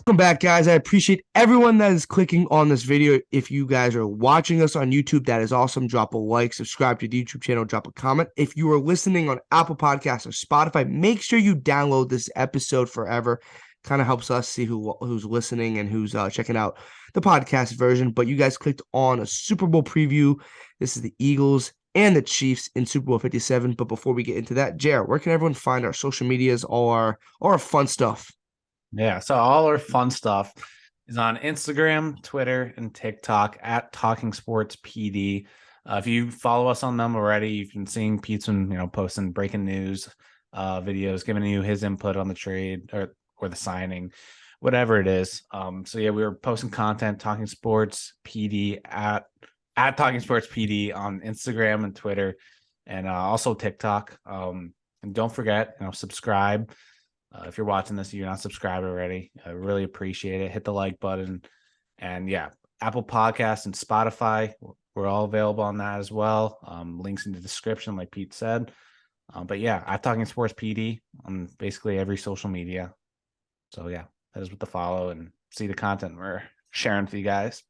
Welcome back, guys. I appreciate everyone that is clicking on this video. If you guys are watching us on YouTube, that is awesome. Drop a like, subscribe to the YouTube channel, drop a comment. If you are listening on Apple Podcasts or Spotify, make sure you download this episode forever. Kind of helps us see who's listening and who's checking out the podcast version. But you guys clicked on a Super Bowl preview. This is the Eagles and the Chiefs in Super Bowl 57. But before we get into that, Jared, where can everyone find our social medias, all our fun stuff? Yeah, so all our fun stuff is on Instagram, Twitter, and TikTok at Talking Sports PD. If you follow us on them already, you've been seeing Pete's been, posting breaking news videos, giving you his input on the trade or the signing, whatever it is. So yeah, we were posting content, Talking Sports PD at Talking Sports PD on Instagram and Twitter, and also TikTok. And don't forget, subscribe. If you're watching this, you're not subscribed already, I really appreciate it. Hit the like button. And yeah, Apple Podcasts and Spotify, we're all available on that as well. Links in the description, like Pete said. But yeah, I'm Talking Sports PD on basically every social media. So yeah, that is what to follow and see the content we're sharing with you guys.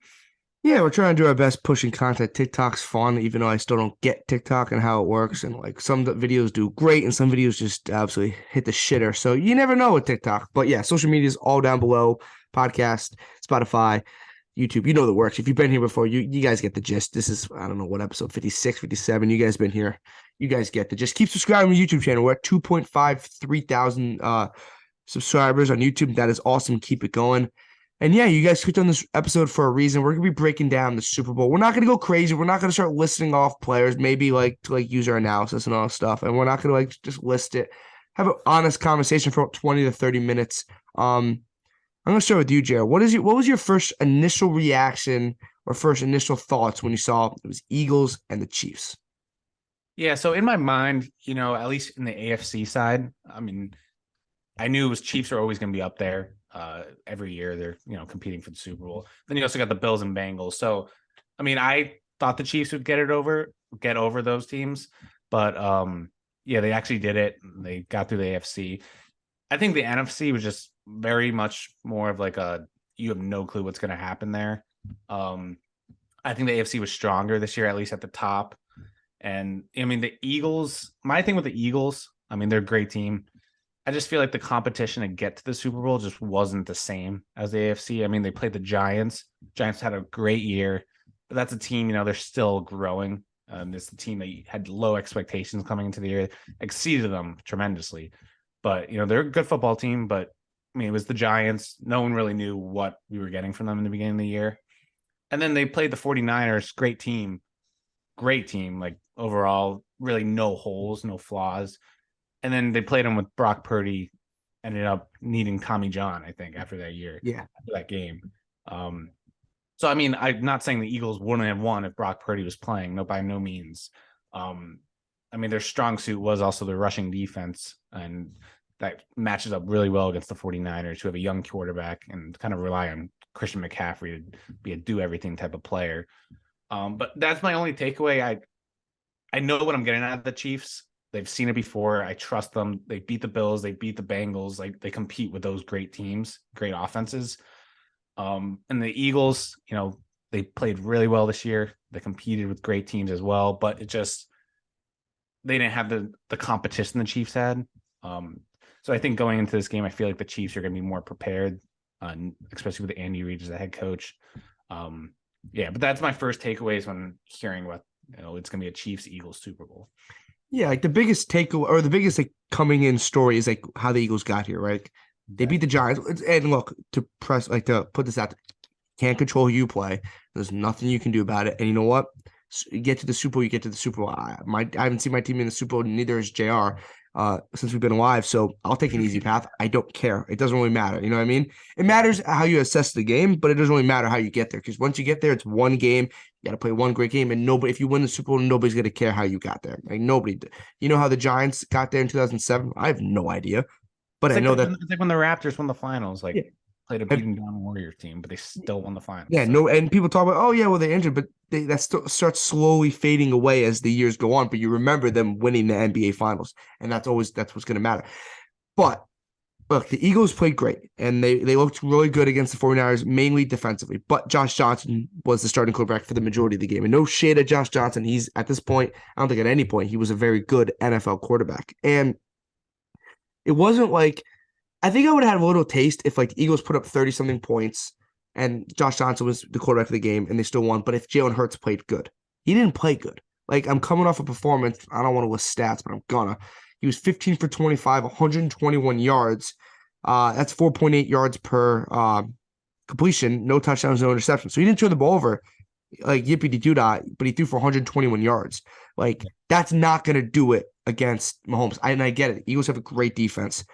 Yeah, we're trying to do our best pushing content. TikTok's fun, even though I still don't get TikTok and how it works. And like some videos do great and some videos just absolutely hit the shitter. So you never know with TikTok. But yeah, social media is all down below. Podcast, Spotify, YouTube. You know the works. If you've been here before, you guys get the gist. This is, I don't know what episode, 56, 57. You guys been here. You guys get the gist. Keep subscribing to the YouTube channel. We're at 3,000 subscribers on YouTube. That is awesome. Keep it going. And yeah, you guys clicked on this episode for a reason. We're gonna be breaking down the Super Bowl. We're not gonna go crazy. We're not gonna start listing off players, maybe to user analysis and all that stuff. And we're not gonna just list it. Have an honest conversation for 20 to 30 minutes. I'm gonna start with you, Jared. What was your first initial reaction or first initial thoughts when you saw it was Eagles and the Chiefs? Yeah, so in my mind, at least in the AFC side, I mean, I knew it was Chiefs are always gonna be up there. Every year they're competing for the Super Bowl. Then you also got the Bills and Bengals. So I mean, I thought the Chiefs would get over those teams, but yeah, they actually did it. They got through the AFC. I think the NFC was just very much more of like you have no clue what's going to happen there. I think the AFC was stronger this year, at least at the top. And I mean, the Eagles, my thing with the Eagles, I mean, they're a great team. I just feel like the competition to get to the Super Bowl just wasn't the same as the AFC. I mean, they played the Giants. Giants had a great year, but that's a team, they're still growing. It's the team that had low expectations coming into the year, exceeded them tremendously. But, they're a good football team, but I mean, it was the Giants. No one really knew what we were getting from them in the beginning of the year. And then they played the 49ers, great team, like overall, really no holes, no flaws. And then they played him with Brock Purdy, ended up needing Tommy John, I think, after that year. Yeah. After that game. So, I mean, I'm not saying the Eagles wouldn't have won if Brock Purdy was playing. No, by no means. I mean, their strong suit was also their rushing defense. And that matches up really well against the 49ers, who have a young quarterback and kind of rely on Christian McCaffrey to be a do-everything type of player. But that's my only takeaway. I know what I'm getting at the Chiefs. They've seen it before. I trust them. They beat the Bills. They beat the Bengals. Like, they compete with those great teams, great offenses. And the Eagles, they played really well this year. They competed with great teams as well, but they didn't have the competition the Chiefs had. So I think going into this game, I feel like the Chiefs are going to be more prepared, especially with Andy Reid as the head coach. Yeah, but that's my first takeaways when hearing what it's going to be a Chiefs-Eagles Super Bowl. Yeah, like the biggest takeaway or the biggest coming in story is how the Eagles got here, right? They beat the Giants. And look, to put this out, can't control who you play. There's nothing you can do about it. And you know what? You get to the Super Bowl, you get to the Super Bowl. I haven't seen my team in the Super Bowl, neither has JR, since we've been alive. So I'll take an easy path. I don't care. It doesn't really matter. You know what I mean? It matters how you assess the game, but it doesn't really matter how you get there. Because once you get there, it's one game. You got to play one great game. And if you win the Super Bowl, nobody's going to care how you got there. Like, nobody. You know how the Giants got there in 2007? I have no idea. But I know that it's like when the Raptors won the finals, yeah. Played a beaten down Warriors team, but they still won the finals. Yeah, no, and people talk about, oh yeah, well they're injured, but that still starts slowly fading away as the years go on. But you remember them winning the NBA finals, and that's what's going to matter. But Look, the Eagles played great, and they looked really good against the 49ers, mainly defensively. But Josh Johnson was the starting quarterback for the majority of the game. And no shade at Josh Johnson. He's, at this point, I don't think at any point, he was a very good NFL quarterback. And it wasn't like, I think I would have had a little taste if like the Eagles put up 30-something points and Josh Johnson was the quarterback of the game and they still won. But if Jalen Hurts played good, he didn't play good. Like, I'm coming off a performance. I don't want to list stats, but I'm gonna. He was 15 for 25, 121 yards. That's 4.8 yards per completion, no touchdowns, no interceptions. So he didn't turn the ball over like yippee doo dah, but he threw for 121 yards. Like, that's not gonna do it against Mahomes. And I get it. Eagles have a great defense.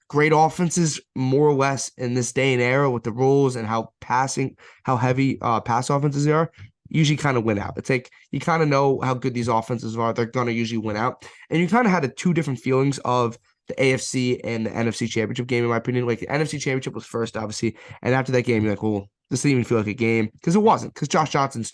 Great offenses, more or less, in this day and era with the rules and how heavy pass offenses they are, usually kind of win out. It's like you kind of know how good these offenses are. They're going to usually win out. And you kind of had two different feelings of the AFC and the NFC Championship game, in my opinion. Like, the NFC Championship was first, obviously. And after that game, you're like, well, this didn't even feel like a game. Because it wasn't. Because Josh Johnson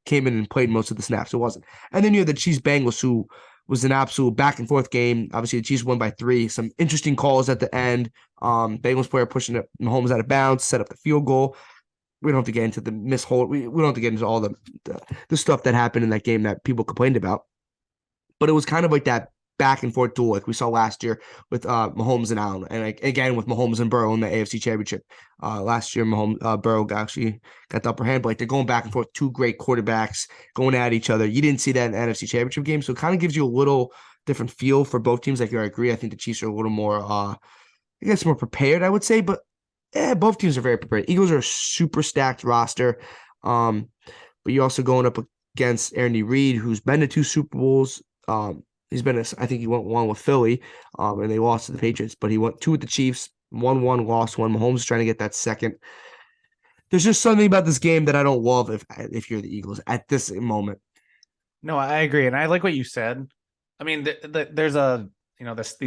came in and played most of the snaps. It wasn't. And then you had the Chiefs Bengals, who was an absolute back and forth game. Obviously, the Chiefs won by 3. Some interesting calls at the end. Bengals player pushing it, Mahomes out of bounds, set up the field goal. We don't have to get into the mishold. We don't have to get into all the stuff that happened in that game that people complained about. But it was kind of like that back and forth duel like we saw last year with Mahomes and Allen, and like, again with Mahomes and Burrow in the AFC Championship. Last year, Burrow actually got the upper hand, but like, they're going back and forth, two great quarterbacks going at each other. You didn't see that in the NFC Championship game, so it kind of gives you a little different feel for both teams. Like, I agree. I think the Chiefs are a little more, I guess, more prepared, I would say, but both teams are very prepared. Eagles are a super stacked roster, but you're also going up against Andy Reid, who's been to 2 Super Bowls. He's been, I think he went 1 with Philly, and they lost to the Patriots, but he went 2 with the Chiefs, 1-1, lost 1. Mahomes is trying to get that second. There's just something about this game that I don't love if you're the Eagles at this moment. No, I agree, and I like what you said. I mean, there's the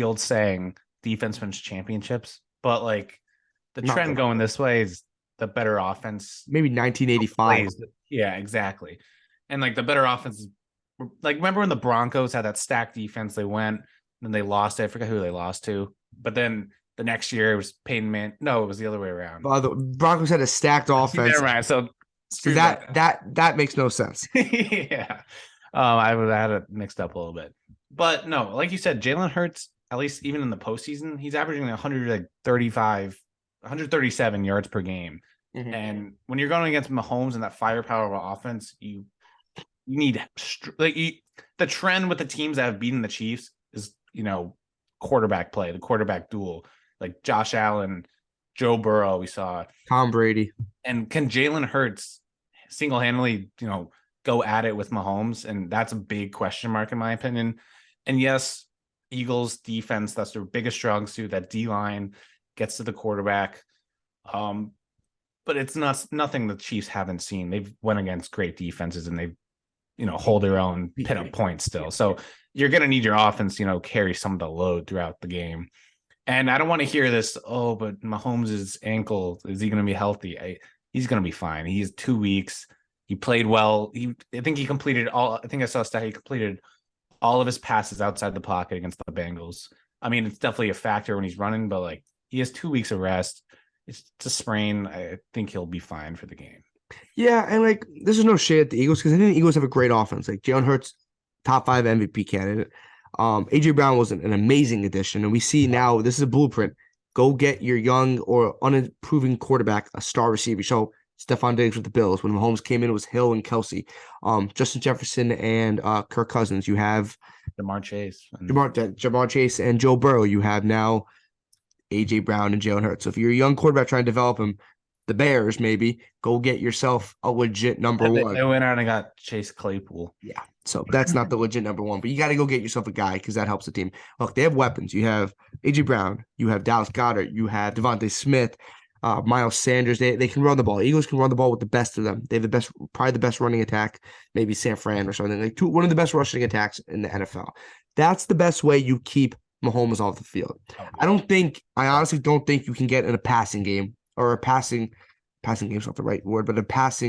old saying, defense wins championships, but like the Not trend that going this way is the better offense. Maybe 1985. Yeah, exactly. And like the better offense, like, remember when the Broncos had that stacked defense? They went, then they lost. I forget who they lost to, but then the next year it was Peyton Manning. No, it was the other way around. The Broncos had a stacked offense. Never mind. So that makes no sense. Yeah, I would have had it mixed up a little bit, but no, like you said, Jalen Hurts, at least even in the postseason, he's averaging 135, 137 yards per game. Mm-hmm. And when you're going against Mahomes and that firepower of offense, you need the trend with the teams that have beaten the Chiefs is, quarterback play, the quarterback duel, like Josh Allen, Joe Burrow, we saw Tom Brady. And can Jalen Hurts single-handedly, go at it with Mahomes? And that's a big question mark in my opinion. And yes, Eagles defense, that's their biggest strong suit. That D-line gets to the quarterback. But it's nothing the Chiefs haven't seen. They've went against great defenses and they've, hold their own, pin up points still. So you're going to need your offense, carry some of the load throughout the game. And I don't want to hear this, but Mahomes' ankle, is he going to be healthy? He's going to be fine. He's 2 weeks. He played well. I think he completed I saw a stat. He completed all of his passes outside the pocket against the Bengals. I mean, it's definitely a factor when he's running, but like, he has 2 weeks of rest. It's a sprain. I think he'll be fine for the game. Yeah, and like, this is no shade at the Eagles, because I think the Eagles have a great offense. Like, Jalen Hurts, top 5 MVP candidate. AJ Brown was an amazing addition, and we see now this is a blueprint. Go get your young or unimproving quarterback a star receiver. So Stephon Diggs with the Bills. When Mahomes came in, it was Hill and Kelsey. Justin Jefferson and Kirk Cousins. You have Jamar Chase and Joe Burrow. You have now AJ Brown and Jalen Hurts. So if you're a young quarterback trying to develop him, the Bears, maybe go get yourself a legit number one. They went out and got Chase Claypool. Yeah, so that's not the legit number one, but you got to go get yourself a guy because that helps the team. Look, they have weapons. You have AJ Brown, you have Dallas Goedert, you have Devontae Smith, Miles Sanders. They can run the ball. Eagles can run the ball with the best of them. They have probably the best running attack, maybe San Fran or something. Like one of the best rushing attacks in the NFL. That's the best way you keep Mahomes off the field. I honestly don't think you can get in a passing game or a passing game's not the right word, but a pass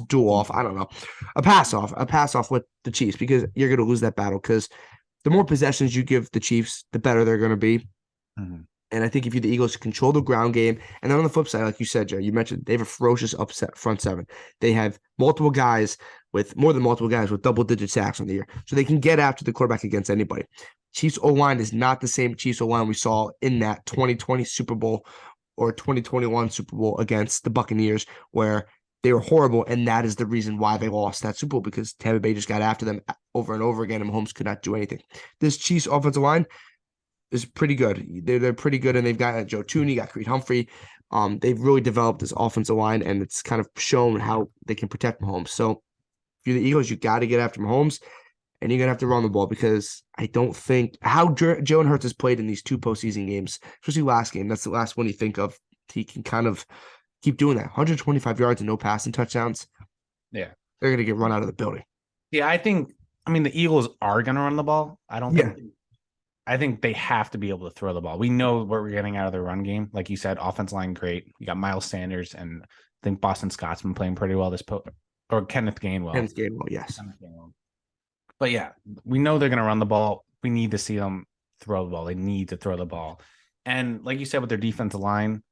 duel off. I don't know. A pass off with the Chiefs, because you're going to lose that battle, because the more possessions you give the Chiefs, the better they're going to be. Mm-hmm. And I think if you're the Eagles, control the ground game. And then on the flip side, like you said, Joe, you mentioned they have a ferocious upset front seven. They have multiple guys with more than multiple guys with double-digit sacks on the year. So they can get after the quarterback against anybody. Chiefs O-line is not the same Chiefs O-line we saw in that 2020 Super Bowl or 2021 Super Bowl against the Buccaneers, where they were horrible. And that is the reason why they lost that Super Bowl, because Tampa Bay just got after them over and over again, and Mahomes could not do anything. This Chiefs offensive line is pretty good. They're pretty good, and they've got Joe Tooney, got Creed Humphrey. They've really developed this offensive line, and it's kind of shown how they can protect Mahomes. So if you're the Eagles, you got to get after Mahomes, and you're gonna have to run the ball, because I don't think how Jalen Hurts has played in these two postseason games, especially last game. That's the last one you think of. He can kind of keep doing that. 125 yards and no passing touchdowns. Yeah, They're gonna get run out of the building. yeah. I mean, the Eagles are going to run the ball. I think they have to be able to throw the ball. We know what we're getting out of their run game. Like you said, offense line great. You got Miles Sanders, and I think Boston Scott's been playing pretty well or Kenneth Gainwell. Kenneth Gainwell, yes. But yeah, we know they're going to run the ball. We need to see them throw the ball. They need to throw the ball. And like you said, with their defensive line,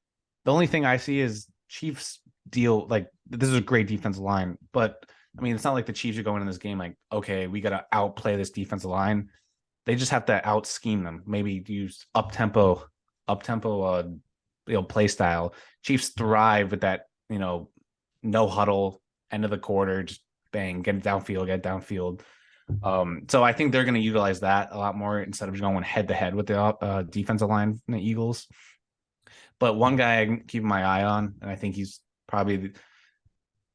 the only thing I see is Chiefs deal, like, this is a great defensive line, but I mean, it's not like the Chiefs are going in this game like, okay, we got to outplay this defensive line. They just have to out scheme them. Maybe use up tempo, play style. Chiefs thrive with that, no huddle, end of the quarter, just bang, get it downfield. So I think they're going to utilize that a lot more instead of just going head to head with the defensive line in the Eagles. But one guy I'm keeping my eye on, and I think he's probably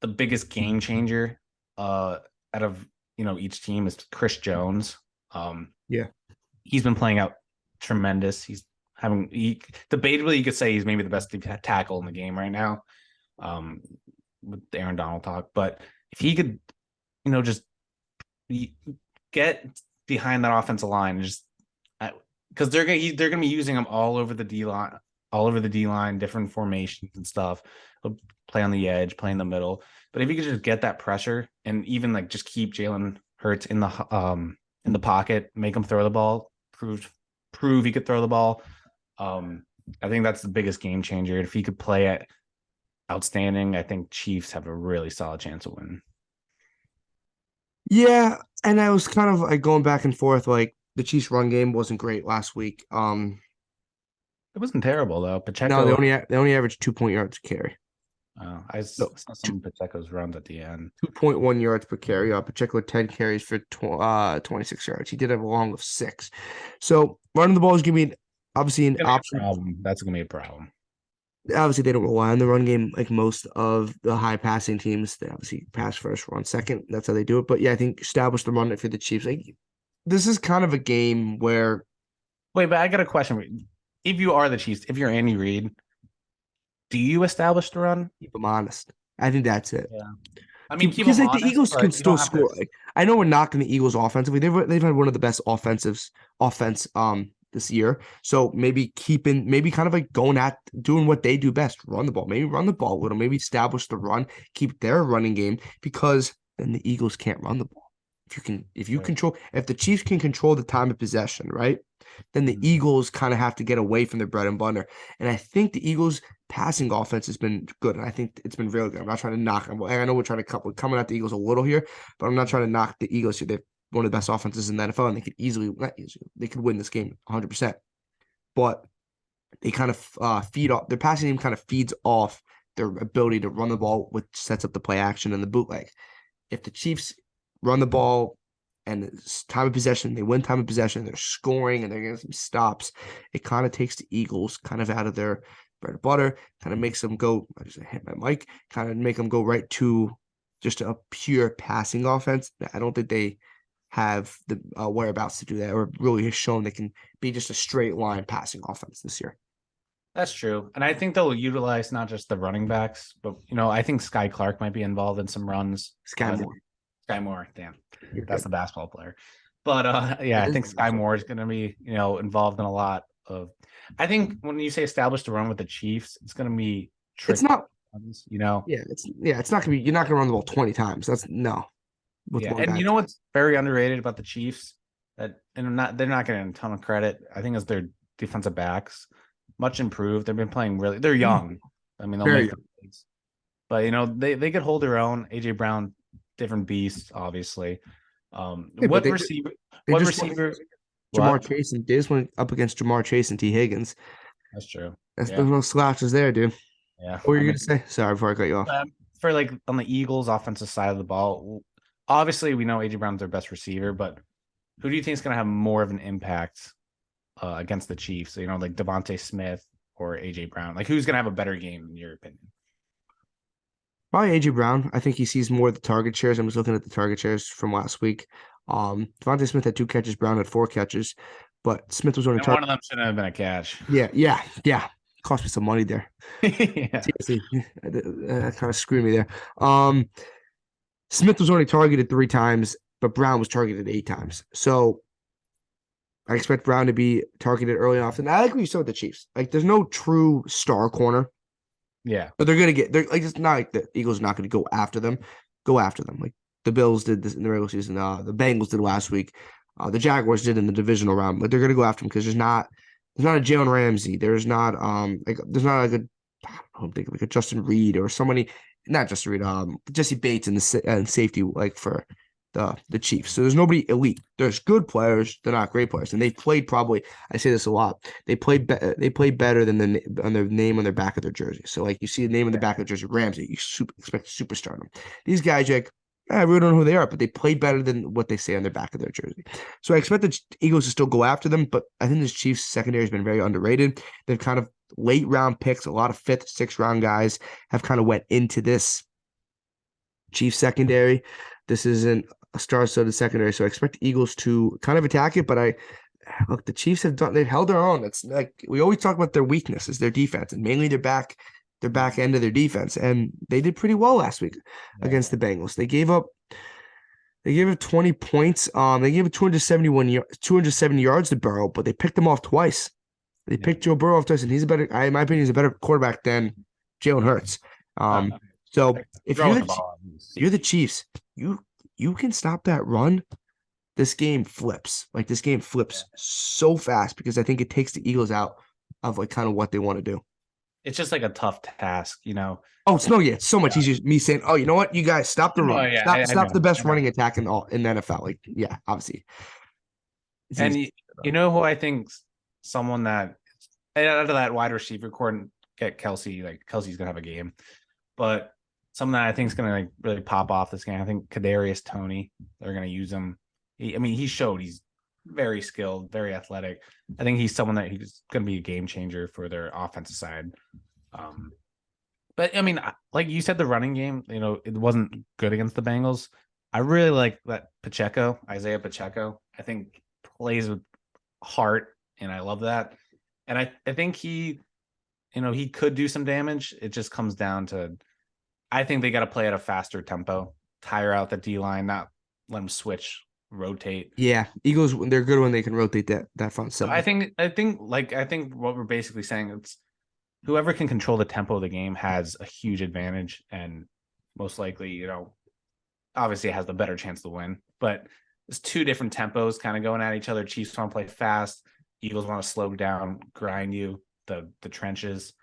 the biggest game changer out of each team, is Chris Jones. Yeah, he's been playing out tremendous. Debatably, you could say he's maybe the best tackle in the game right now, with Aaron Donald talk. But if he could, just get behind that offensive line, and just because they're gonna be using him all over the D line, different formations and stuff. He'll play on the edge, play in the middle. But if he could just get that pressure and even like just keep Jalen Hurts in the pocket, make him throw the ball, prove he could throw the ball. I think that's the biggest game changer. If he could play it outstanding, I think Chiefs have a really solid chance of winning. Yeah, and I was kind of like going back and forth. Like, the Chiefs' run game wasn't great last week. It wasn't terrible though. No, they only averaged 2 yards a carry. I saw some of Pacheco's runs at the end. 2.1 yards per carry. Pacheco had 10 carries for 26 yards. He did have a long of 6. So running the ball is going to be obviously an option. That's going to be a problem. Obviously, they don't rely on the run game like most of the high passing teams. They obviously pass first, run second. That's how they do it. But yeah, I think establish the run for the Chiefs. Like, this is kind of a game where. Wait, but I got a question. If you are the Chiefs, if you're Andy Reid, do you establish the run? Keep them honest. I think that's it. Yeah. I mean, because like the Eagles can still score. Like, I know we're knocking the Eagles offensively. They've had one of the best offense this year. So maybe kind of like doing what they do best, run the ball. Maybe run the ball a little. Maybe establish the run, keep their running game, because then the Eagles can't run the ball. If the Chiefs can control the time of possession, right? Then the Eagles kind of have to get away from their bread and butter. And I think the Eagles' passing offense has been good. And I think it's been really good. I'm not trying to knock them. I know we're coming at the Eagles a little here, but I'm not trying to knock the Eagles here. They're one of the best offenses in the NFL, and they could win this game 100%. But they kind of feed off, their passing team kind of feeds off their ability to run the ball, which sets up the play action and the bootleg. If the Chiefs run the ball and it's time of possession, they win time of possession, they're scoring, and they're getting some stops, it kind of takes the Eagles kind of out of their bread and butter, kind of makes them go, I just hit my mic, kind of make them go right to just a pure passing offense. I don't think they have the whereabouts to do that, or really has shown they can be just a straight line passing offense this year. That's true. And I think they'll utilize not just the running backs, but, I think Sky Clark might be involved in some runs. Sky Moore, damn. That's the basketball player. But I think Sky Moore is going to be, involved in a lot of. I think when you say establish the run with the Chiefs, it's going to be tricky. It's not, runs, it's not going to be. You're not going to run the ball 20 times. That's no. And you know what's very underrated about the Chiefs, they're not getting a ton of credit, I think, is their defensive backs. much improved. They've been playing really. They're young. I mean, they'll Very make young. the plays. But they could hold their own. AJ Brown, different beast, obviously. Yeah, but What receiver? they What just won receiver? Jamar What? Chase, and they just went up against Jamar Chase and T. Higgins. That's true. There's Yeah, no slouches there, dude. yeah. What were I you mean, gonna say? Sorry, before I cut you off. for like on the Eagles' offensive side of the ball, obviously we know AJ Brown's their best receiver, but who do you think is going to have more of an impact against the Chiefs? Like Devontae Smith or AJ Brown. Like who's going to have a better game in your opinion? Probably AJ Brown. I think he sees more of the target shares. I'm just looking at the target shares from last week. Devontae Smith had 2 catches, Brown had 4 catches, but Smith was only And one of them shouldn't have been a catch. Yeah. Cost me some money there. Yeah. Seriously, that kind of screwed me there. Smith was only targeted 3 times, but Brown was targeted 8 times. So I expect Brown to be targeted early and often. I like what you said with the Chiefs. Like, there's no true star corner, Yeah. but they're like, it's not like the Eagles are not going to go after them. Go after them. Like the Bills did this in the regular season. The Bengals did last week. The Jaguars did in the divisional round, but they're going to go after them because there's not a Jalen Ramsey. There's not like I don't think like a Justin Reed or somebody, not Justin Reed, Jesse Bates in the safety like for the Chiefs. So there's nobody elite. There's good players, they're not great players, and they've played probably. I say this a lot. They play better than on their name on their back of their jersey. So like you see the name on the back of the jersey, Ramsey, expect a superstar. These guys, you're like, I really don't know who they are, but they play better than what they say on their back of their jersey. So I expect the Eagles to still go after them, but I think this Chiefs secondary has been very underrated. They've kind of late round picks, a lot of 5th, 6th round guys have kind of went into this Chiefs secondary. This isn't a star-studded secondary, so I expect the Eagles to kind of attack it, but look, the Chiefs they've held their own. It's like we always talk about their weakness is their defense, and mainly their back end of their defense, and they did pretty well last week against the Bengals. They gave up 20 points. They gave up 270 yards to Burrow, but they picked them off twice. They picked Joe Burrow off twice, and in my opinion, he's a better quarterback than Jalen Hurts. So if you're the Chiefs, you can stop that run. This game flips. Like this game flips so fast because I think it takes the Eagles out of like kind of what they want to do. It's just like a tough task. Oh, it's so much easier. Me saying, "Oh, you know what? You guys stop the run. Stop the best running attack in the NFL." Like, yeah, obviously. And you know who I think someone that out of that wide receiver core, get Kelsey. Like Kelsey's gonna have a game, but someone that I think is gonna like really pop off this game. I think Kadarius Toney. They're gonna use him. He showed he's very skilled, very athletic. I think he's someone that he's going to be a game changer for their offensive side. But I mean, like you said, the running game, it wasn't good against the Bengals. I really like that Isaiah Pacheco. I think plays with heart, and I love that. And I think he could do some damage. It just comes down to, I think they got to play at a faster tempo, tire out the D line, not let them rotate. Yeah, Eagles, they're good when they can rotate that front seven. I think what we're basically saying is whoever can control the tempo of the game has a huge advantage, and most likely, obviously it has the better chance to win. But there's 2 different tempos kind of going at each other. Chiefs want to play fast, Eagles want to slow down, grind you the trenches.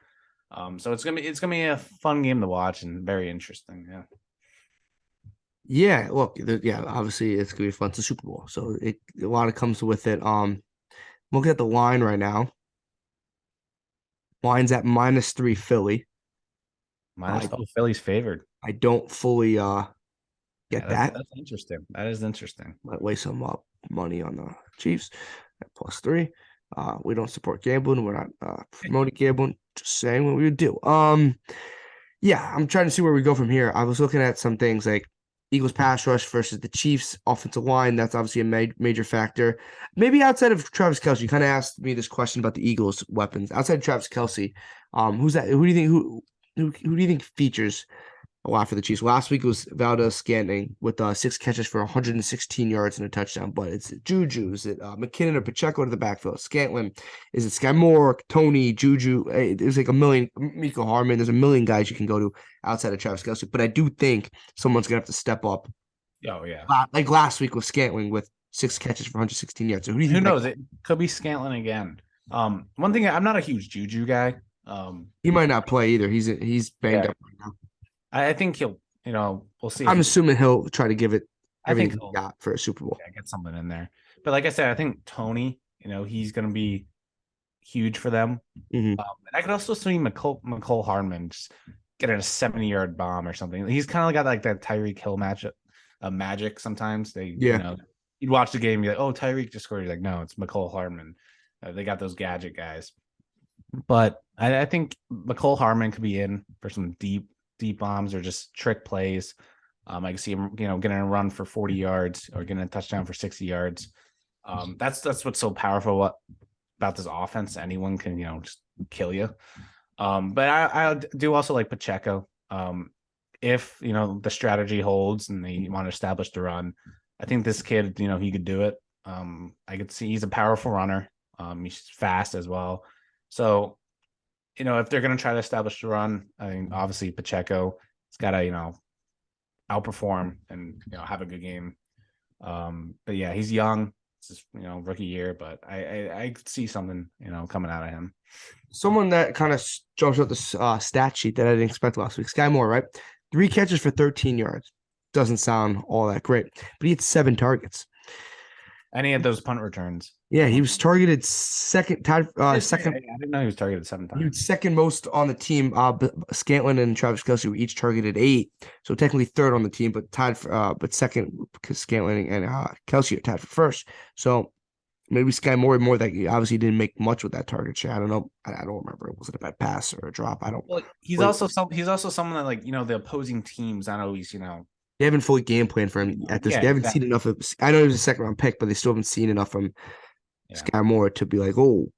So it's gonna be a fun game to watch and very interesting. Yeah. Yeah, look, obviously it's gonna be fun. It's a Super Bowl, so a lot of comes with it. Looking at the line right now. Line's at -3 Philly. Philly's favored. I don't fully get that. That's interesting. That is interesting. Might lay some money on the Chiefs at +3. We don't support gambling. We're not promoting gambling. Just saying what we would do. Yeah, I'm trying to see where we go from here. I was looking at some things like Eagles pass rush versus the Chiefs offensive line. That's obviously a major factor. Maybe outside of Travis Kelce, you kind of asked me this question about the Eagles weapons. Outside of Travis Kelce, who's that? Who do you think features a lot for the Chiefs? Last week it was Valdez-Scantling with 6 catches for 116 yards and a touchdown. But it's Juju, is it McKinnon or Pacheco to the backfield? Scantling, is it Sky Moore, Tony, Juju? There's like a million. Miko Harmon. There's a million guys you can go to outside of Travis Kelce. But I do think someone's gonna have to step up. Oh yeah, like last week with Scantling with 6 catches for 116 yards. So who do you think? Who knows? It could be Scantling again. One thing, I'm not a huge Juju guy. He might not play either. He's banged Yeah, up right now. I think he'll, we'll see if I'm he, assuming he'll try to give it I think everything he he'll, got for a Super Bowl. yeah, get something in there. But like I said, I think Tony, he's going to be huge for them. Hmm. And I could also see McCole Hardman just getting a 70-yard bomb or something. He's kind of got like that Tyreek Hill matchup, magic. Sometimes Yeah. you'd watch the game, and be like, oh, Tyreek just scored. You're like, no, it's McCole Hardman. They got those gadget guys. But I think McCole Hardman could be in for some deep bombs or just trick plays. I can see him, getting a run for 40 yards or getting a touchdown for 60 yards. That's what's so powerful about this offense. Anyone can, just kill you. But I do also like Pacheco. If the strategy holds and they want to establish the run, I think this kid, he could do it. I could see he's a powerful runner. He's fast as well. So, if they're going to try to establish the run, I mean, obviously Pacheco has got to, outperform and have a good game. But yeah, he's young. It's his, rookie year, but I could see something, coming out of him. Someone that kind of jumps out the stat sheet that I didn't expect last week. Sky Moore, right? 3 catches for 13 yards. Doesn't sound all that great, but he had 7 targets. And he had those punt returns. Yeah, he was targeted second. Second. I didn't know he was targeted 7 He was times. second most on the team. Scantlin and Travis Kelce were each targeted 8, so technically third on the team, but tied for but second because Scantlin and Kelce are tied for first. So maybe Sky Moore that obviously didn't make much with that target share. I don't know. I don't remember. Was it a bad pass or a drop? I don't. Well, he's But also someone that, like, the opposing teams not always, they haven't fully game planned for him at this. Yeah, They haven't exactly. seen enough of. I know he was a second round pick, but they still haven't seen enough from Yeah. Sky Moore to be like, oh,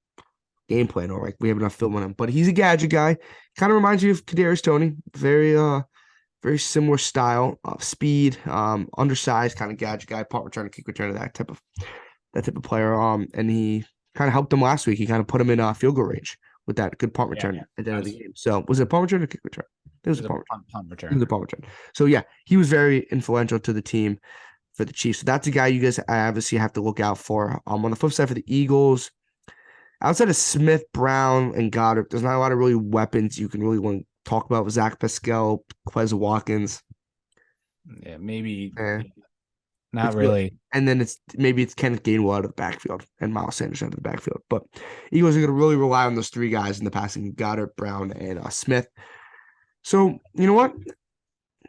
game plan, or like we have enough film on him. But he's a gadget guy. Kind of reminds you of Kadarius Toney. Very similar style of speed, undersized kind of gadget guy, punt return, kick return, that type of player. And he kind of helped him last week. He kind of put him in field goal range with that good punt Yeah, return yeah. at the end of the game. So was it a punt return or kick return? It was It a was a punt return. punt It was a return. punt return. So yeah, he was very influential to the team for the Chiefs. So that's a guy you guys obviously have to look out for. On the flip side for the Eagles, outside of Smith, Brown, and Goddard, there's not a lot of really weapons you can really want to talk about with Zach Pascal, Quez Watkins. Yeah, maybe Eh, not it's really, really. and then maybe it's Kenneth Gainwell out of the backfield and Miles Sanders out of the backfield. But Eagles are going to really rely on those 3 guys in the passing: Goddard, Brown, and Smith. So you know what?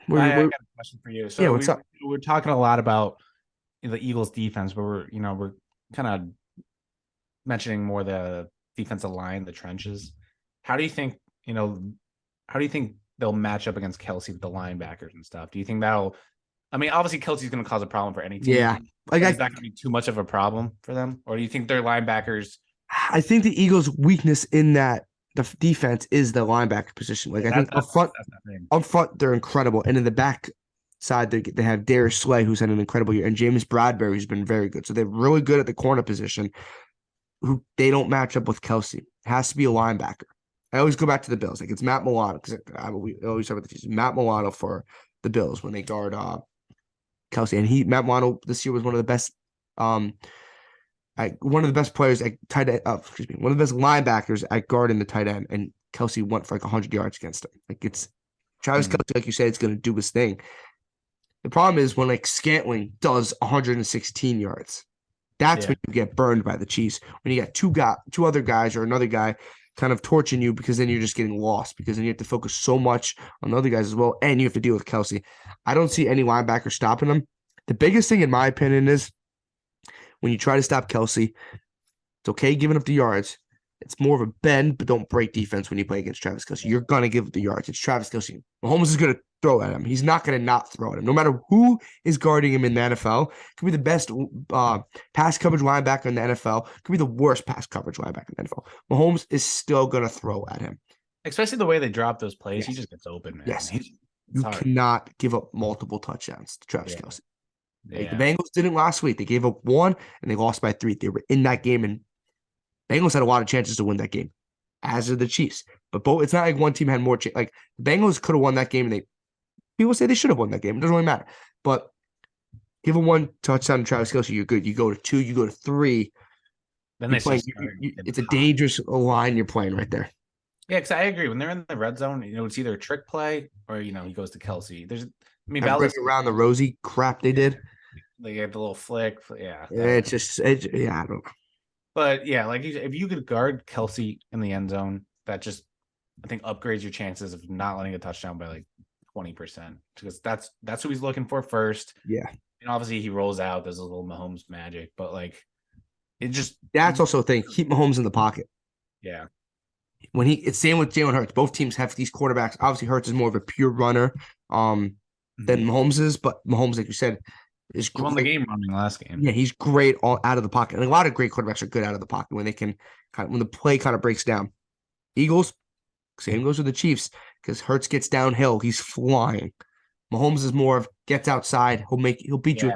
I We're got a question for you. yeah. So What's up? we're talking a lot about the Eagles defense, but we're kind of mentioning more the defensive line, the trenches. How do you think, how do you think they'll match up against Kelsey with the linebackers and stuff? Do you think that'll, I mean, obviously Kelsey's going to cause a problem for any team. Yeah, like But is that going to be too much of a problem for them? Or do you think their linebackers? I think the Eagles' weakness in that the defense is the linebacker position. Like Yeah, I think that's the thing. up front they're incredible, and in the back side they have Darius Slay, who's had an incredible year, and James Bradbury, who's been very good. So they're really good at the corner position. Who they don't match up with Kelsey. It has to be a linebacker. I always go back to the Bills. Like it's Matt Milano because we always talk about the Chiefs. Matt Milano for the Bills when they guard Kelsey, and Matt Milano this year was one of the best one of the best players at tight end. Excuse me, one of the best linebackers at guarding the tight end, and Kelsey went for like 100 yards against him. Like it's Travis Mhm. Kelsey, like you said, it's going to do his thing. The problem is when like Scantling does 116 yards. That's Yeah. when you get burned by the Chiefs. When you got two other guys or another guy kind of torching you, because then you're just getting lost, because then you have to focus so much on the other guys as well, and you have to deal with Kelsey. I don't see any linebacker stopping them. The biggest thing, in my opinion, is when you try to stop Kelsey, it's okay giving up the yards. It's more of a bend, but don't break defense when you play against Travis Kelsey. You're going to give up the yards. It's Travis Kelsey. Mahomes is going to throw at him. He's not going to not throw at him. No matter who is guarding him in the NFL, could be the best pass coverage linebacker in the NFL, could be the worst pass coverage linebacker in the NFL. Mahomes is still going to throw at him. Especially the way they drop those plays, he Yes. just gets open, man. Yes. It's You hard. cannot give up multiple touchdowns to Travis Yeah. Kelsey. Like Yeah. the Bengals didn't last week. They gave up 1 and they lost by 3. They were in that game, and Bengals had a lot of chances to win that game, as did the Chiefs. But it's not like one team had more. Like the Bengals could have won that game, and people say they should have won that game. It doesn't really matter. But give a 1 touchdown to Travis Kelce, you're good. You go to 2, you go to 3. Then You're they playing. just start It's a dangerous line you're playing right there. yeah, because I agree. When they're in the red zone, it's either a trick play or he goes to Kelsey. I mean, And bring Valdez, around the Rosie crap they did. they have the little flick. Yeah, Yeah, I don't know. but yeah, like if you could guard Kelsey in the end zone, that just I think upgrades your chances of not letting a touchdown by like 20% because that's who he's looking for first. Yeah. And obviously he rolls out, does a little Mahomes magic, but like That's also a thing. Keep Mahomes in the pocket. yeah. It's same with Jalen Hurts. Both teams have these quarterbacks. Obviously, Hurts is more of a pure runner than Mahomes is, but Mahomes, like you said, is He won the game running last game. Yeah, he's great out of the pocket. And a lot of great quarterbacks are good out of the pocket when they can when the play kind of breaks down. Eagles, same goes with the Chiefs because Hurts gets downhill, he's flying. Mahomes is more of gets outside. He'll beat you.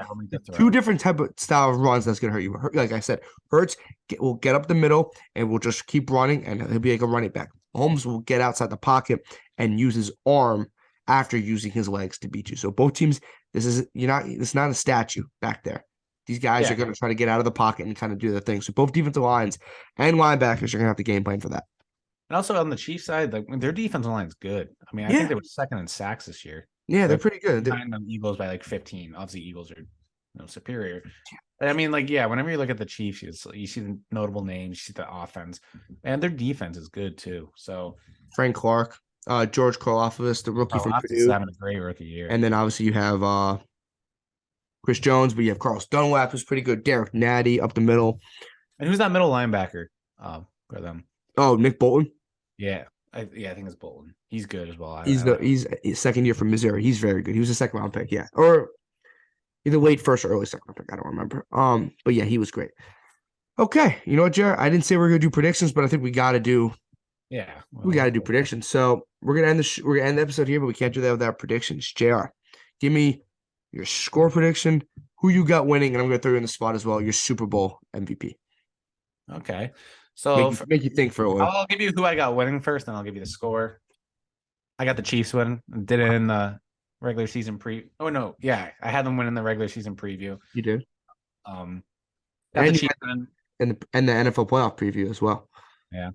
Two different type of style of runs that's gonna hurt you. Like I said, Hurts will get up the middle and will just keep running, and he'll be like a running back. Mahomes will get outside the pocket and use his arm after using his legs to beat you. So both teams, it's not a statue back there. These guys are gonna try to get out of the pocket and kind of do their thing. So both defensive lines and linebackers are gonna have to game plan for that. And also on the Chiefs side, like their defensive line is good. I mean, I think they were second in sacks this year. Yeah, they're pretty good. Behind the Eagles by like 15. Obviously, Eagles are superior. But I mean, like, yeah, whenever you look at the Chiefs, you see the notable names, you see the offense, and their defense is good too. So Frank Clark, George Karlaftis, the rookie from Purdue, having a great rookie year. And then obviously you have Chris Jones, but you have Carlos Dunlap, who's pretty good. Derek Natty up the middle. And who's that middle linebacker for them? Oh, Nick Bolton. Yeah. I think it's Bolton. He's good as well. He's second year from Missouri. He's very good. He was a second round pick, yeah, or either late first or early second round pick. I don't remember. But yeah, he was great. Okay, you know what, Jared? I didn't say we are gonna do predictions, but I think we got to do. Yeah, we got to do predictions. So we're gonna end we're gonna end the episode here, but we can't do that without predictions. Jr., give me your score prediction, who you got winning, and I'm gonna throw you in the spot as well. Your Super Bowl MVP. Okay. So make you think for a while. I'll give you who I got winning first, and I'll give you the score. I got the Chiefs winning. Did it in the regular season Oh no, yeah, I had them win in the regular season preview. You did. Got and the Chiefs and the NFL playoff preview as well. Yeah.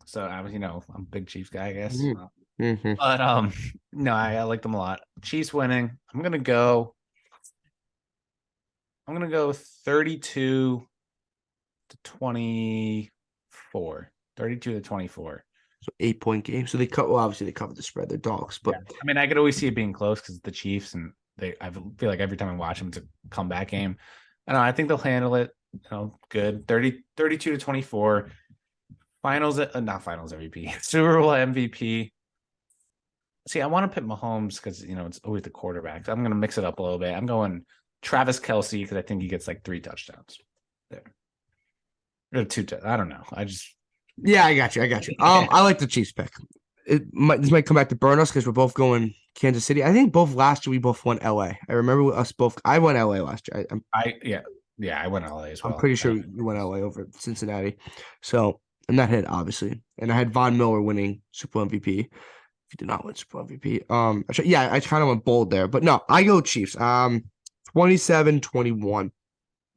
So I was, I'm a big Chiefs guy, I guess. Mm-hmm. But no, I like them a lot. Chiefs winning. I'm gonna go 32 to 24. 32 to 24. So 8-point game. So obviously they covered the spread. They're dogs, but I mean, I could always see it being close because the Chiefs and I feel like every time I watch them, it's a comeback game. I think they'll handle it. Good. 32 to 24. Not finals MVP. Super Bowl MVP. See, I want to pick Mahomes because it's always the quarterback. So I'm going to mix it up a little bit. I'm going Travis Kelce because I think he gets like 3 touchdowns there. Or 2. I don't know. Yeah, I got you. I like the Chiefs pick. This might come back to burn us because we're both going Kansas City. I think last year we both won LA. I remember us both. I won LA last year. I went LA as well. I'm pretty sure you went LA over Cincinnati. So, and that hit obviously. And I had Von Miller winning Super Bowl MVP. If you did not win Super Bowl MVP, I kind of went bold there, but no, I go Chiefs. 27-21.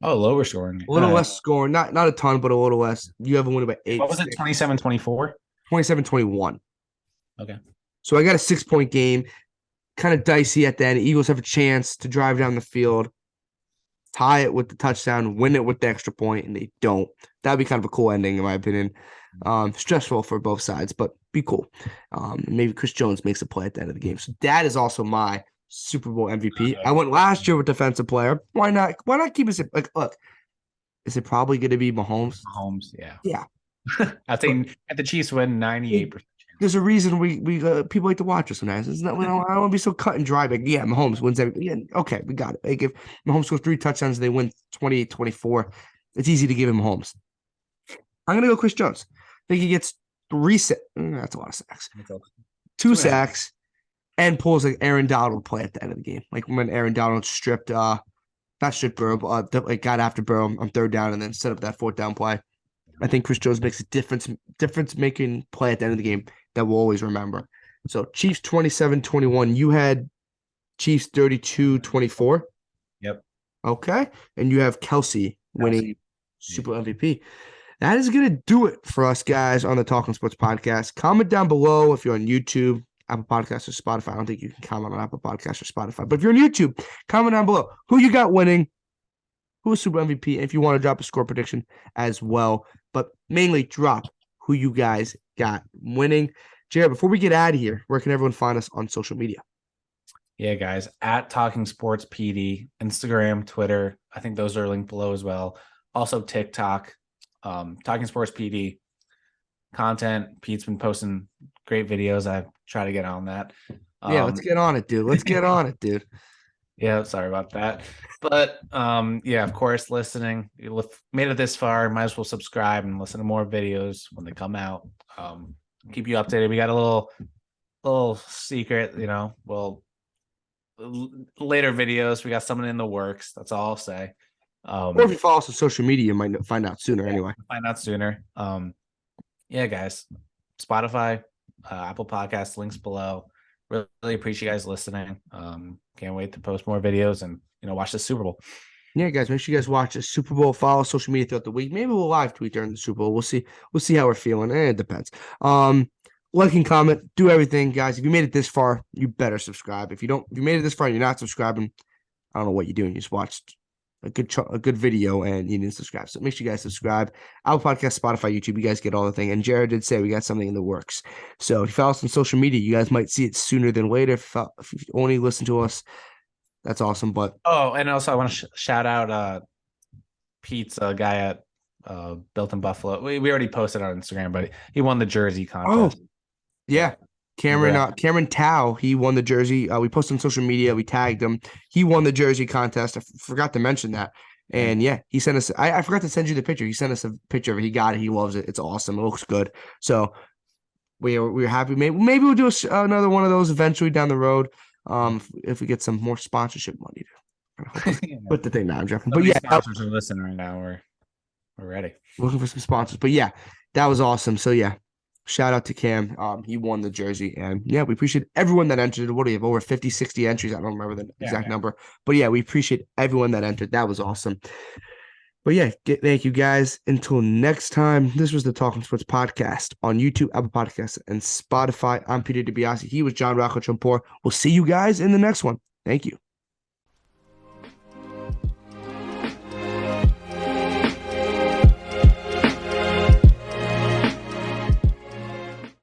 Oh, lower scoring. A little less scoring. Not a ton, but a little less. You have a win by 8. What was it? 27-24? 27-21. Okay. So I got a 6-point game. Kind of dicey at the end. Eagles have a chance to drive down the field, tie it with the touchdown, win it with the extra point, and they don't. That'd be kind of a cool ending, in my opinion. Stressful for both sides, but be cool. Maybe Chris Jones makes a play at the end of the game. So that is also my Super Bowl MVP. I went last year with defensive player. Why not? Why not keep it like? Look, is it probably going to be Mahomes? Mahomes, yeah. Yeah. I think at the Chiefs win 98%. There's a reason we people like to watch us sometimes. It's not, I don't want to be so cut and dry. But yeah, Mahomes wins everything. Yeah, okay, we got it. Like if Mahomes scores 3 touchdowns, they win 28-24. It's easy to give him Mahomes. I'm gonna go Chris Jones. I think he gets 3 sacks. That's a lot of sacks. 2 sacks and pulls like Aaron Donald play at the end of the game. Like when Aaron Donald not stripped Burrow, but got after Burrow on 3rd down and then set up that 4th down play. I think Chris Jones makes a difference making play at the end of the game that we'll always remember. So Chiefs 27-21. You had Chiefs 32-24. Yep. Okay. And you have Kelsey winning Super MVP. That is going to do it for us guys on the Talking Sports podcast. Comment down below if you're on YouTube, Apple Podcasts, or Spotify. I don't think you can comment on Apple Podcasts or Spotify, but if you're on YouTube, comment down below who you got winning, who is Super MVP, and if you want to drop a score prediction as well. But mainly drop who you guys got winning. Jared, before we get out of here, where can everyone find us on social media? Yeah, guys, at Talking Sports PD, Instagram, Twitter. I think those are linked below as well. Also TikTok, Talking Sports PD content. Pete's been posting great videos. I try to get on that. Yeah, let's get on it, dude. Let's get on it, dude. Yeah, sorry about that. But yeah, of course, listening. You made it this far, might as well subscribe and listen to more videos when they come out. Keep you updated. We got a little secret, well, later videos. We got something in the works. That's all I'll say. Or if you follow us on social media, you might find out sooner anyway. Find out sooner. Yeah, guys. Spotify, Apple Podcasts, links below. Really appreciate you guys listening. Can't wait to post more videos and watch the Super Bowl. Yeah, guys, make sure you guys watch the Super Bowl. Follow social media throughout the week. Maybe we'll live tweet during the Super Bowl. We'll see. We'll see how we're feeling. It depends. Like and comment, do everything, guys. If you made it this far, you better subscribe. If you made it this far and you're not subscribing, I don't know what you're doing. You just watched a good video and you didn't subscribe. So make sure you guys subscribe. Apple Podcast, Spotify, YouTube. You guys get all the thing. And Jared did say we got something in the works. So if you follow us on social media, you guys might see it sooner than later. If you only listen to us, that's awesome. But and also I want to shout out Pete's guy at Built in Buffalo. We already posted on Instagram, but he won the jersey contest. Oh, yeah. Cameron Tao, he won the jersey. We posted on social media. We tagged him. He won the jersey contest. I forgot to mention that. And yeah, he sent us. I forgot to send you the picture. He sent us a picture of it. He got it. He loves it. It's awesome. It looks good. So we're happy. Maybe we'll do another one of those eventually down the road. If we get some more sponsorship money. Put the thing down, Jeff. But yeah, sponsors are listening right now. We're ready. Looking for some sponsors. But yeah, that was awesome. So yeah. Shout out to Cam. He won the jersey. And yeah, we appreciate everyone that entered. What do we have? Over 50, 60 entries. I don't remember the exact number. But yeah, we appreciate everyone that entered. That was awesome. But yeah, thank you guys. Until next time, this was the Talking Sports Podcast on YouTube, Apple Podcasts, and Spotify. I'm Peter DiBiasi. He was John Rocco Trumpbour. We'll see you guys in the next one. Thank you.